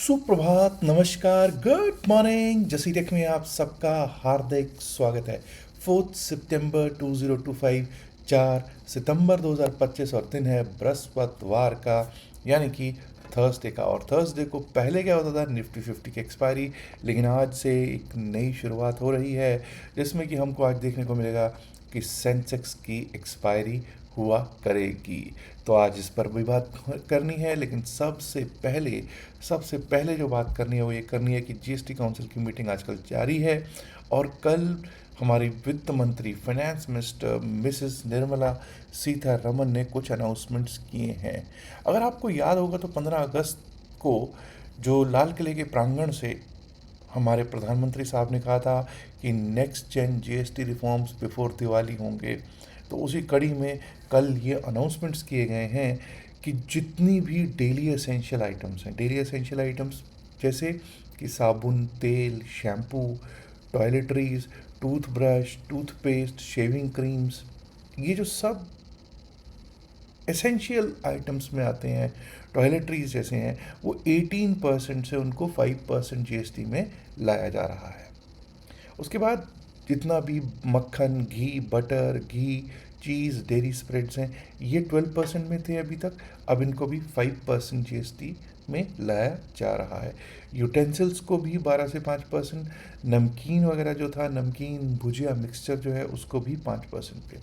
सुप्रभात, नमस्कार, good morning. जसी टेक में आप सबका हार्दिक स्वागत है। 4 सितंबर 2025, 4 सितंबर 2025 और दिन है बृहस्पतिवार का, यानी कि थर्सडे का। और थर्सडे को पहले क्या होता था, निफ्टी 50 की एक्सपायरी, लेकिन आज से एक नई शुरुआत हो रही है जिसमें कि हमको आज देखने को मिलेगा कि सेंसेक्स की एक्सपायरी हुआ करेगी। तो आज इस पर भी बात करनी है, लेकिन सबसे पहले जो बात करनी है वो ये करनी है कि जीएसटी काउंसिल की मीटिंग आजकल जारी है और कल हमारी वित्त मंत्री finance minister Mrs Nirmala Sitharaman ने कुछ अनाउंसमेंट्स किए हैं। अगर आपको याद होगा तो 15 अगस्त को जो लाल किले के प्रांगण से हमारे प्रधानमंत्री साहब ने कहा था कि next gen GST reforms before Diwali होंगे, तो उसी कड़ी में कल ये अनाउंसमेंट्स किए गए हैं कि जितनी भी डेली एसेंशियल आइटम्स हैं, डेली एसेंशियल आइटम्स जैसे कि साबुन, तेल, shampoo, toiletries, toothbrush, toothpaste, shaving creams, ये जो सब एसेंशियल आइटम्स में आते हैं, टॉयलेटरीज जैसे हैं, वो 18% से उनको 5% जीएसटी में लाया जा रहा है। उसके बाद जितना भी मक्खन, घी, बटर, घी, चीज़, डेयरी स्प्रेड्स हैं, ये 12% में थे अभी तक, अब इनको भी 5% जीएसटी में लाया जा रहा है। यूटेंसिल्स को भी 12 से 5%, नमकीन वगैरह जो था, नमकीन, भुजिया, मिक्सचर जो है उसको भी 5% पे,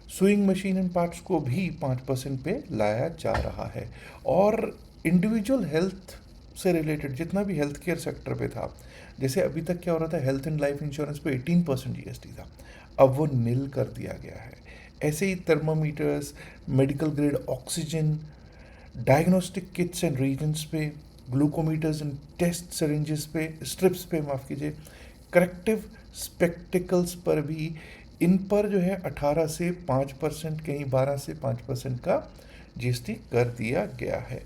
सुइंग मशीन एंड पार्ट्स को भी 5% पे लाया जा रहा है। और इंडिविजुअल हेल्थ से रिलेटेड जितना भी हेल्थ केयर सेक्टर पे था, जैसे अभी तक क्या हो रहा था, हेल्थ एंड लाइफ इंश्योरेंस पे 18% जीएसटी था, अब वो नील कर दिया गया है। ऐसे ही thermometers, medical grade oxygen, diagnostic kits and regions पे, ग्लूकोमीटर्स एंड टेस्ट सरेंजेस पे, स्ट्रिप्स पे, माफ़ कीजिए, करेक्टिव स्पेक्टिकल्स पर भी, इन पर जो है 18 से 5%, कहीं 12 से 5% का जीएसटी कर दिया गया है।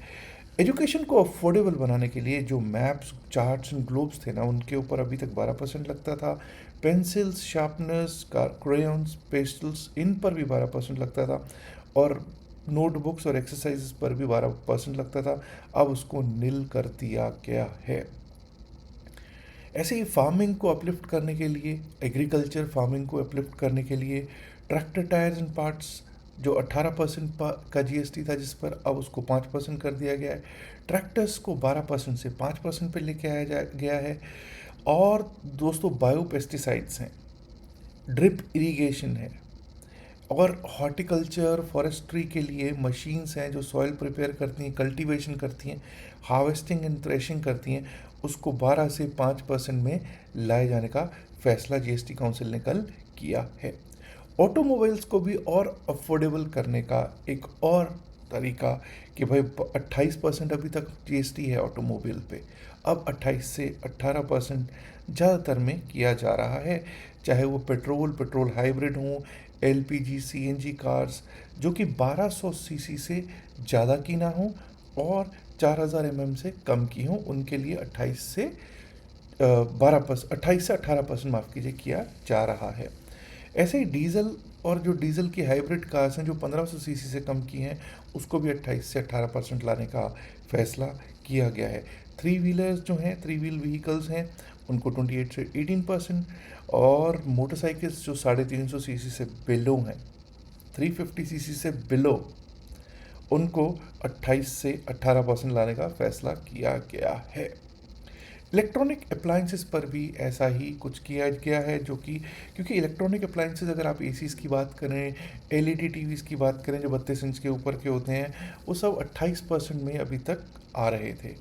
एजुकेशन को अफोर्डेबल बनाने के लिए जो मैप्स, चार्ट्स एंड ग्लोब्स थे ना, उनके ऊपर अभी तक 12% लगता था। पेंसिल्स, शार्पनर्स, क्रेयॉन्स, पेस्टल्स, इन पर भी 12% लगता था। और नोटबुक्स और एक्सरसाइजेस पर भी 12% लगता था, अब उसको नील कर दिया गया है। ऐसे ही फार्मिंग को अपलिफ्ट करने के लिए, एग्रीकल्चर फार्मिंग को अपलिफ्ट करने के लिए, ट्रैक्टर टायर्स एंड पार्ट्स जो 18% का जीएसटी था जिस पर, अब उसको 5% कर दिया गया है। ट्रैक्टर्स को 12% से 5% पर लेके आया गया है। और दोस्तों, बायो पेस्टिसाइड्स हैं, ड्रिप इरिगेशन है, और हॉर्टिकल्चर, फॉरेस्ट्री के लिए मशीन्स हैं जो सॉइल प्रिपेयर करती हैं, कल्टीवेशन करती हैं, हार्वेस्टिंग एंड थ्रेशिंग करती हैं, उसको 12 से 5% में लाए जाने का फैसला जीएसटी काउंसिल ने कल किया है। ऑटोमोबाइल्स को भी और अफोर्डेबल करने का एक और तरीका कि भाई 28% अभी तक जीएसटी है ऑटोमोबाइल पे, अब 28 से 18% ज़्यादातर में किया जा रहा है, चाहे वो पेट्रोल हाइब्रिड हों, एलपीजी, सीएनजी कार्स जो कि 1200 सीसी से ज़्यादा की ना हो और 4000 एमएम से कम की हों, उनके लिए 28 से 18% माफ़ कीजिए किया जा रहा है। ऐसे ही डीजल, और जो डीजल की हाइब्रिड कार्स हैं जो 1500 सीसी से कम की हैं, उसको भी 28 से 18% लाने का फैसला किया गया है। थ्री व्हीलर्स जो हैं, थ्री व्हील व्हीकल्स हैं, उनको 28 से 18%, और मोटरसाइकिल्स जो 350 सीसी से बिलो हैं, 350 सीसी से बिलो, उनको 28 से 18% लाने का फैसला किया गया है। इलेक्ट्रॉनिक अप्लाइंसेस पर भी ऐसा ही कुछ किया गया है, जो कि क्योंकि इलेक्ट्रॉनिक अप्लाइंसेस, अगर आप एसीज़ की बात करें, एलईडी टीवीज़ की बात करें जो 32 इंच के ऊपर के होते हैं, वो सब 28% में अभी तक आ रहे थे।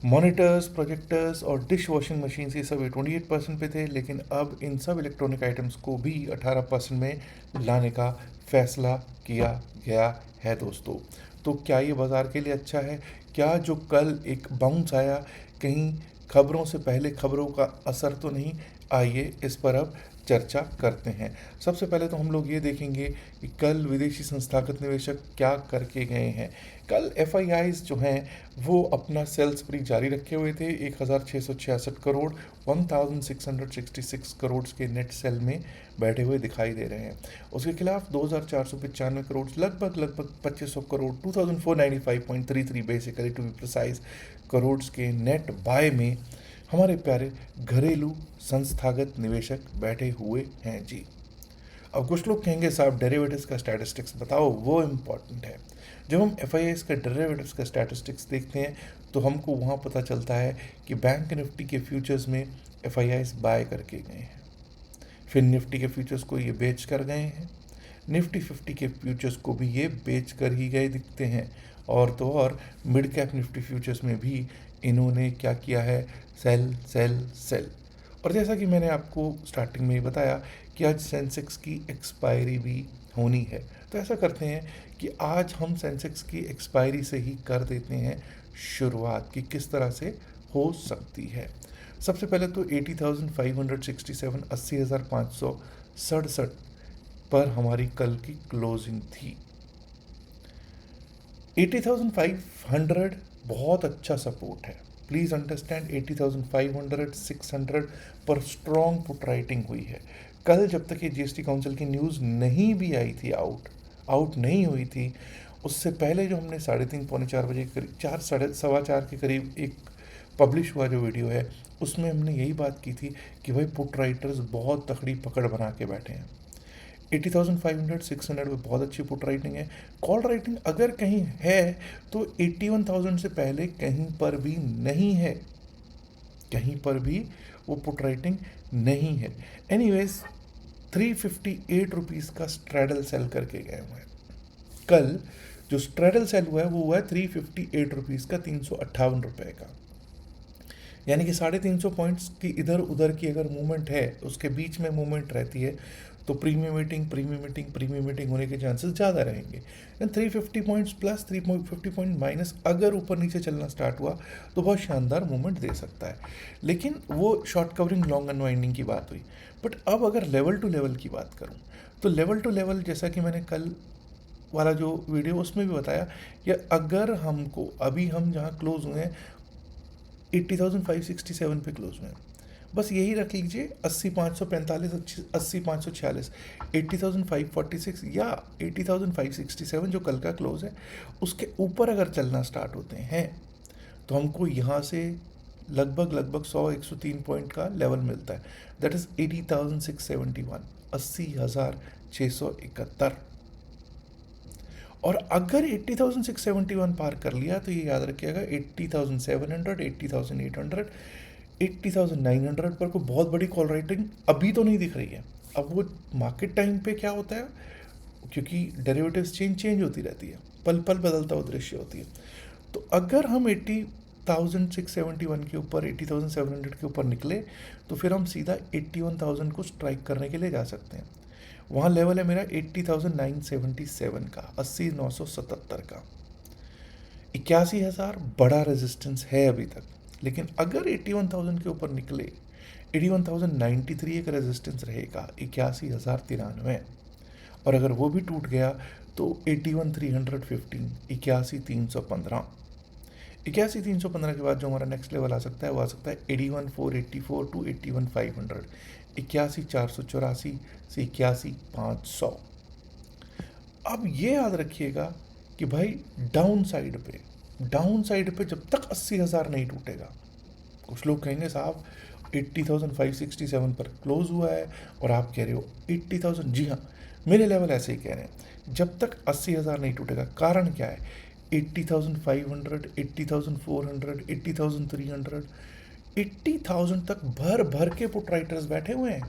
मॉनिटर्स, प्रोजेक्टर्स और डिश वॉशिंग मशीन, ये सब 28% पे थे, लेकिन अब इन सब इलेक्ट्रॉनिक आइटम्स को भी 18% में लाने का फैसला किया गया है दोस्तों। तो क्या ये बाज़ार के लिए अच्छा है? क्या जो कल एक बाउंस आया, कहीं खबरों से पहले खबरों का असर तो नहीं? आइए इस पर अब चर्चा करते हैं। सबसे पहले तो हम लोग ये देखेंगे कि कल विदेशी संस्थागत निवेशक क्या करके गए हैं। कल एफआईआईज जो हैं वो अपना सेल स्प्री जारी रखे हुए थे। 1666 करोड़ 1666 करोड़ के नेट सेल में बैठे हुए दिखाई दे रहे हैं। उसके खिलाफ 2495 करोड़ लगभग 2500 crore 2495.33 basically to be precise crore के नेट बाय में हमारे प्यारे घरेलू संस्थागत निवेशक बैठे हुए हैं जी। अब कुछ लोग कहेंगे साहब डेरिवेटिव्स का स्टैटिस्टिक्स बताओ, वो इम्पॉर्टेंट है। जब हम एफआईआईज का डेरिवेटिव्स का स्टैटिस्टिक्स देखते हैं तो हमको वहाँ पता चलता है कि बैंक निफ्टी के फ्यूचर्स में एफआईआईज बाय करके गए हैं, फिर निफ्टी के फ्यूचर्स को ये बेच कर गए हैं, निफ्टी 50 के फ्यूचर्स को भी ये बेच कर ही गए दिखते हैं। और तो और मिड कैप निफ्टी फ्यूचर्स में भी इन्होंने क्या किया है, सेल सेल सेल। और जैसा कि मैंने आपको स्टार्टिंग में ही बताया कि आज सेंसेक्स की एक्सपायरी भी होनी है, तो ऐसा करते हैं कि आज हम सेंसेक्स की एक्सपायरी से ही कर देते हैं शुरुआत कि किस तरह से हो सकती है। सबसे पहले तो 80,567 80,567 पर हमारी कल की क्लोजिंग थी। 80,500 बहुत अच्छा सपोर्ट है, प्लीज़ अंडरस्टैंड। 80,500 600 पर स्ट्रॉन्ग पुट राइटिंग हुई है। कल जब तक ये जीएसटी काउंसिल की न्यूज़ नहीं भी आई थी, आउट नहीं हुई थी, उससे पहले जो हमने 3:30 पौने 4 बजे के करीब 4 साढ़े सवा 4 के करीब एक पब्लिश हुआ जो वीडियो है, उसमें हमने यही बात की थी कि भाई पुट राइटर्स बहुत तकड़ी पकड़ बना के बैठे हैं। 80,500 600 में बहुत अच्छी पुट राइटिंग है। कॉल राइटिंग अगर कहीं है तो 81,000 से पहले कहीं पर भी नहीं है, कहीं पर भी वो पुट राइटिंग नहीं है। एनीवेज 358 रुपीज़ का स्ट्रैडल सेल करके गए हुए हैं। कल जो स्ट्रैडल सेल हुआ है वो हुआ है 358 रुपीज़ का, 358 रुपये का, यानी कि 350 पॉइंट्स की इधर उधर की अगर मूवमेंट है, उसके बीच में मूवमेंट रहती है, तो प्रीमियम मीटिंग होने के चांसेस ज़्यादा रहेंगे। 350 पॉइंट्स प्लस 350 पॉइंट माइनस अगर ऊपर नीचे चलना स्टार्ट हुआ तो बहुत शानदार मूवमेंट दे सकता है। लेकिन वो शॉर्ट कवरिंग लॉन्ग अनवाइंडिंग की बात हुई। बट अब अगर लेवल टू लेवल की बात करूँ तो लेवल टू लेवल जैसा कि मैंने कल वाला जो वीडियो उसमें भी बताया, या अगर हमको अभी हम जहाँ क्लोज हुए हैं 80,567 पे क्लोज हुए हैं, बस यही रख लीजिए 80,545 80,546 80,546 या 80,567 जो कल का क्लोज है, उसके ऊपर अगर चलना स्टार्ट होते हैं तो हमको यहाँ से लगभग 100-103 पॉइंट का लेवल मिलता है। That is 80,671 80,671। और अगर 80,671 पार कर लिया तो ये याद रखिएगा 80,700 80,800 80,900 पर कोई बहुत बड़ी कॉल राइटिंग अभी तो नहीं दिख रही है। अब वो मार्केट टाइम पे क्या होता है, क्योंकि डेरिवेटिव्स चेंज होती रहती है, पल पल बदलता हुआ दृश्य होती है। तो अगर हम 80,671 के ऊपर 80,700 के ऊपर निकले तो फिर हम सीधा 81,000 को स्ट्राइक करने के लिए जा सकते हैं। वहाँ लेवल है मेरा 80,977 का, 80,977 का। 81,000 बड़ा रेजिस्टेंस है अभी तक, लेकिन अगर 81,000 के ऊपर निकले 81,093 एक रेजिस्टेंस रहेगा, 81,093। और अगर वो भी टूट गया तो 81,315 81,315 81,315 के बाद जो हमारा नेक्स्ट लेवल आ सकता है वो आ सकता है 81,484 टू 81,500 81,484 से 81,500। अब ये याद रखिएगा कि भाई डाउन साइड पे जब तक 80,000 नहीं टूटेगा, कुछ लोग कहेंगे साहब 80,567 पर क्लोज हुआ है और आप कह रहे हो 80,000। जी हाँ, मेरे लेवल ऐसे ही कह रहे हैं, जब तक 80,000 नहीं टूटेगा। कारण क्या है, 80,500 80,400 80,300 80,000 तक भर के पुट राइटर्स बैठे हुए हैं,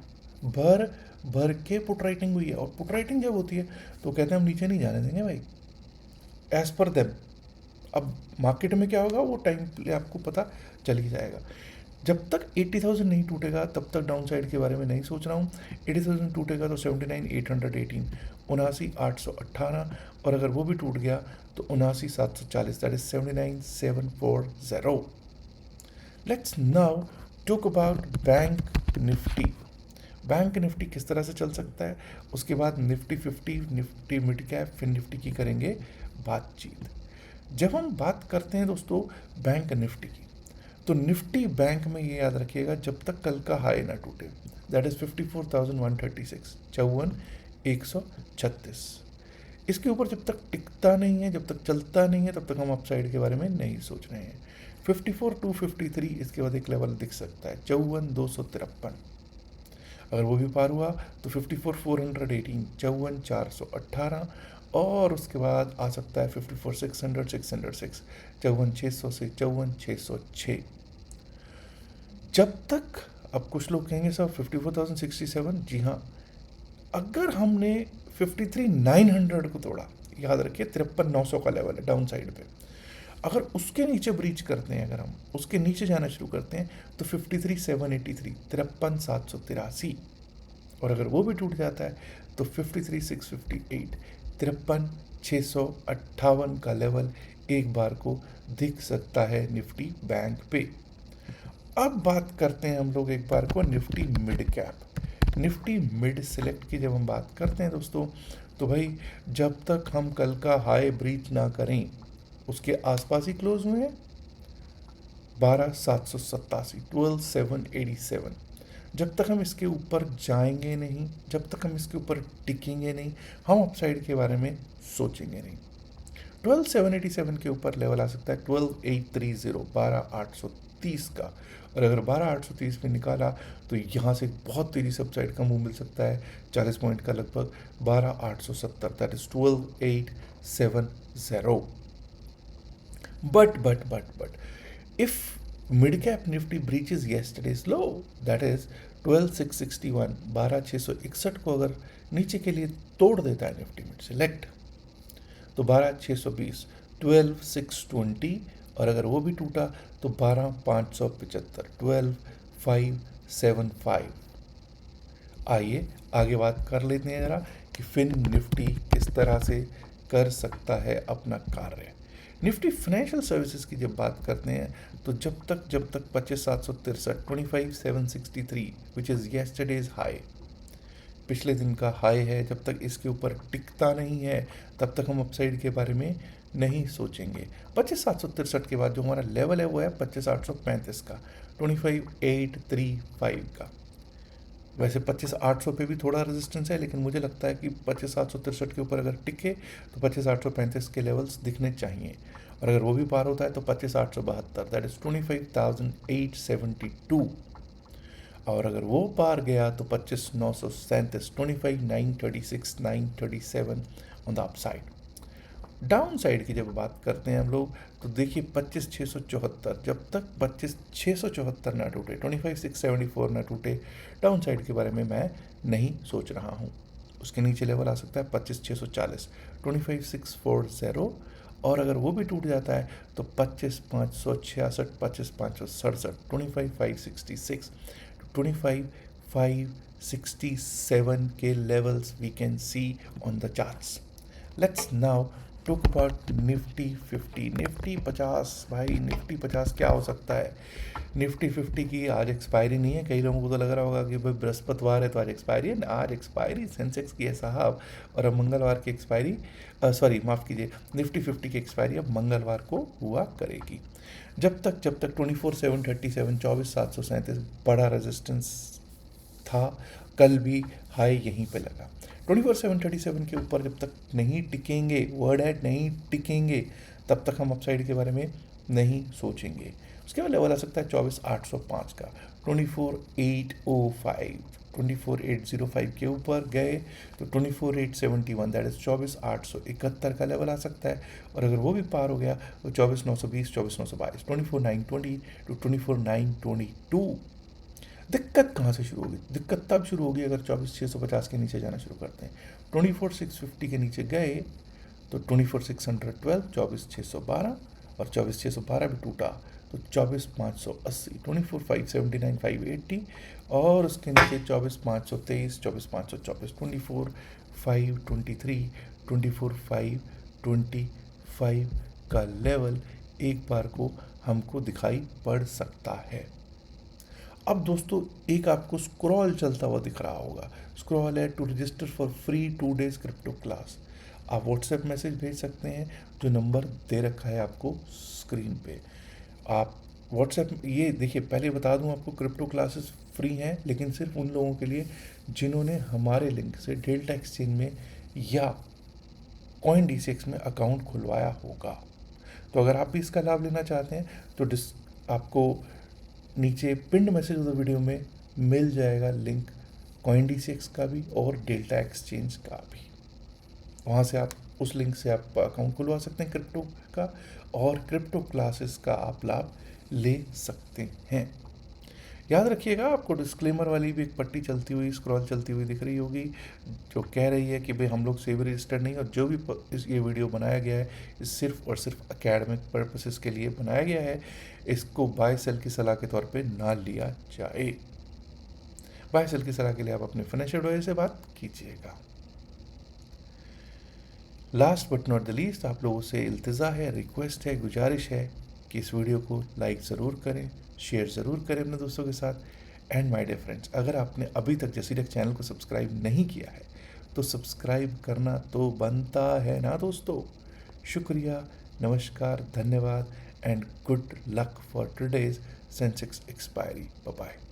भर के पुट राइटिंग हुई है। और पुट राइटिंग जब होती है तो कहते हैं हम नीचे नहीं जाने देंगे भाई, एज पर देम। अब मार्केट में क्या होगा वो टाइम पे आपको पता चल ही जाएगा। जब तक 80,000 नहीं टूटेगा तब तक डाउन साइड के बारे में नहीं सोच रहा हूँ। 80,000 टूटेगा तो 79,818 79,818, और अगर वो भी टूट गया तो 79,740, that is 79,740। Let's now talk about bank Nifty. Bank Nifty किस तरह से चल सकता है, उसके बाद निफ्टी 50, निफ्टी मिड कैप, फिर निफ्टी की करेंगे बातचीत। जब हम बात करते हैं दोस्तों बैंक निफ्टी की, तो निफ्टी बैंक में ये याद रखिएगा जब तक कल का हाई ना टूटे, दैट इज 54,136, 54,136, इसके ऊपर जब तक टिकता नहीं है, जब तक चलता नहीं है, तब तक हम अपसाइड के बारे में नहीं सोच रहे हैं। 54,253 इसके बाद एक लेवल दिख सकता है 54,253, अगर वो भी पार हुआ तो 54,418, 54,418, और उसके बाद आ सकता है 54,600, 606, 54,600 से 54,606। जब तक, अब कुछ लोग कहेंगे सर 54,067, जी हाँ, अगर हमने 53,900 को तोड़ा, याद रखिए 53,900 का लेवल है डाउन साइड पे, अगर उसके नीचे ब्रीच करते हैं, अगर हम उसके नीचे जाना शुरू करते हैं तो 53,783, 53,783, और अगर वो भी टूट जाता है तो 53,658, 53,658 का लेवल एक बार को दिख सकता है निफ्टी बैंक पे। अब बात करते हैं हम लोग एक बार को Nifty mid cap, Nifty mid select की जब हम बात करते हैं दोस्तों, तो भाई जब तक हम कल का हाई ब्रीच ना करें, उसके आसपास ही क्लोज हुए हैं 12,787, 12,787, जब तक हम इसके ऊपर जाएंगे नहीं, जब तक हम इसके ऊपर टिकेंगे नहीं, हम अपसाइड के बारे में सोचेंगे नहीं। 12,787 के ऊपर लेवल आ सकता है 12,830, 12,830 का, और अगर 12,830 पे निकाला तो यहाँ से बहुत तेज़ी से अपसाइड का मूव मिल सकता है 40 पॉइंट का, लगभग 12,870, that is 12,870। But if mid cap nifty breaches yesterday's low, that is 12,661, 12,661 को अगर नीचे के लिए तोड़ देता है निफ्टी मिड सेलेक्ट, तो 12,620, 12,620, और अगर वो भी टूटा तो 12,575, 12,575। आइए आगे बात कर लेते हैं जरा कि फिन निफ्टी किस तरह से कर सकता है अपना कार्य। निफ्टी फाइनेंशियल सर्विसेज की जब बात करते हैं तो जब तक 25,763, 25,763 विच इज़ येस्टरडेज हाई, पिछले दिन का हाई है, जब तक इसके ऊपर टिकता नहीं है तब तक हम अपसाइड के बारे में नहीं सोचेंगे। 25,763 के बाद जो हमारा लेवल है वो है 25,835 का, 25,835 का। वैसे 25,800 पे भी थोड़ा रेजिस्टेंस है, लेकिन मुझे लगता है कि 25,763 के ऊपर अगर टिके तो 25,835 के लेवल्स दिखने चाहिए, और अगर वो भी पार होता है तो 25,872, दैट इज 25,872, और अगर वो पार गया तो 25,937, 25,936, 937 on the upside. Down side की जब बात करते हैं हम लोग तो देखिए 25,674, जब तक 25,674 ना टूटे, 25,674 ना टूटे, डाउन साइड के बारे में मैं नहीं सोच रहा हूँ। उसके नीचे लेवल आ सकता है 25,640, 25,640, और अगर वो भी टूट जाता है तो 25,566, 25,567, 25,566, 25,567 के levels we can see on the charts. Let's now talk about Nifty 50, Nifty 50, भाई निफ्टी 50 क्या हो सकता है। निफ्टी 50 की आज एक्सपायरी नहीं है, कई लोगों को तो लग रहा होगा कि भाई बृहस्पतिवार है तो आज एक्सपायरी है, आज एक्सपायरी सेंसेक्स की है साहब, और अब मंगलवार की एक्सपायरी, सॉरी माफ़ कीजिए, निफ्टी 50 की एक्सपायरी अब मंगलवार को हुआ करेगी। जब तक 24,737, 24,737 बड़ा रेजिस्टेंस था, कल भी हाई यहीं पे लगा। 24,737 के ऊपर जब तक नहीं टिकेंगे, वर्ड एट नहीं टिकेंगे, तब तक हम अपसाइड के बारे में नहीं सोचेंगे। उसके बाद लेवल आ सकता है 24,805 का, 24,805, 24,805 के ऊपर गए तो 24,871, दैट इज 24,871 का लेवल आ सकता है, और अगर वो भी पार हो गया तो 24,920, 24,922, 24,920 टू 24,922। दिक्कत कहाँ से शुरू होगी? दिक्कत तब शुरू होगी अगर 24,650 के नीचे जाना शुरू करते हैं। 24,650 के नीचे गए तो 24,612, 24,612, और 24,612 भी टूटा तो 24,580, 24,579, 580, और उसके नीचे 24,523, 24,524, 24,523, 24,525 का लेवल एक बार को हमको दिखाई पड़ सकता है। अब दोस्तों एक आपको स्क्रॉल चलता हुआ दिख रहा होगा, स्क्रॉल है to register for free 2 days crypto class. आप व्हाट्सएप मैसेज भेज सकते हैं, जो नंबर दे रखा है आपको स्क्रीन पे। आप व्हाट्सएप, ये देखिए पहले बता दूं आपको, क्रिप्टो क्लासेस फ्री हैं लेकिन सिर्फ उन लोगों के लिए जिन्होंने हमारे लिंक से डेल्टा एक्सचेंज में या कॉइन DCX में अकाउंट खुलवाया होगा। तो अगर आप भी इसका लाभ लेना चाहते हैं तो आपको नीचे पिंड मैसेज ऑफ द वीडियो में मिल जाएगा लिंक कॉइन DCX का भी और डेल्टा एक्सचेंज का भी। वहाँ से आप उस लिंक से आप अकाउंट खुलवा सकते हैं क्रिप्टो का, और क्रिप्टो क्लासेस का आप लाभ ले सकते हैं। याद रखिएगा, आपको डिस्क्लेमर वाली भी एक पट्टी चलती हुई, स्क्रॉल चलती हुई दिख रही होगी, जो कह रही है कि भाई हम लोग सेवी रजिस्टर्ड नहीं, और जो भी ये वीडियो बनाया गया है इस सिर्फ और सिर्फ एकेडमिक पर्पसेस के लिए बनाया गया है। इसको बाय सेल की सलाह के तौर पे ना लिया जाए। बाय सेल की सलाह के लिए आप अपने फाइनेंशियल एडवाइजर से बात कीजिएगा। Last but not the least, आप लोगों से इल्तिजा है, रिक्वेस्ट है, गुजारिश है कि इस वीडियो को लाइक ज़रूर करें, शेयर ज़रूर करें अपने दोस्तों के साथ। एंड माय डियर फ्रेंड्स, अगर आपने अभी तक जसीरक चैनल को सब्सक्राइब नहीं किया है तो सब्सक्राइब करना तो बनता है ना दोस्तों। शुक्रिया, नमस्कार, धन्यवाद and good luck for today's Sensex expiry. Bye bye.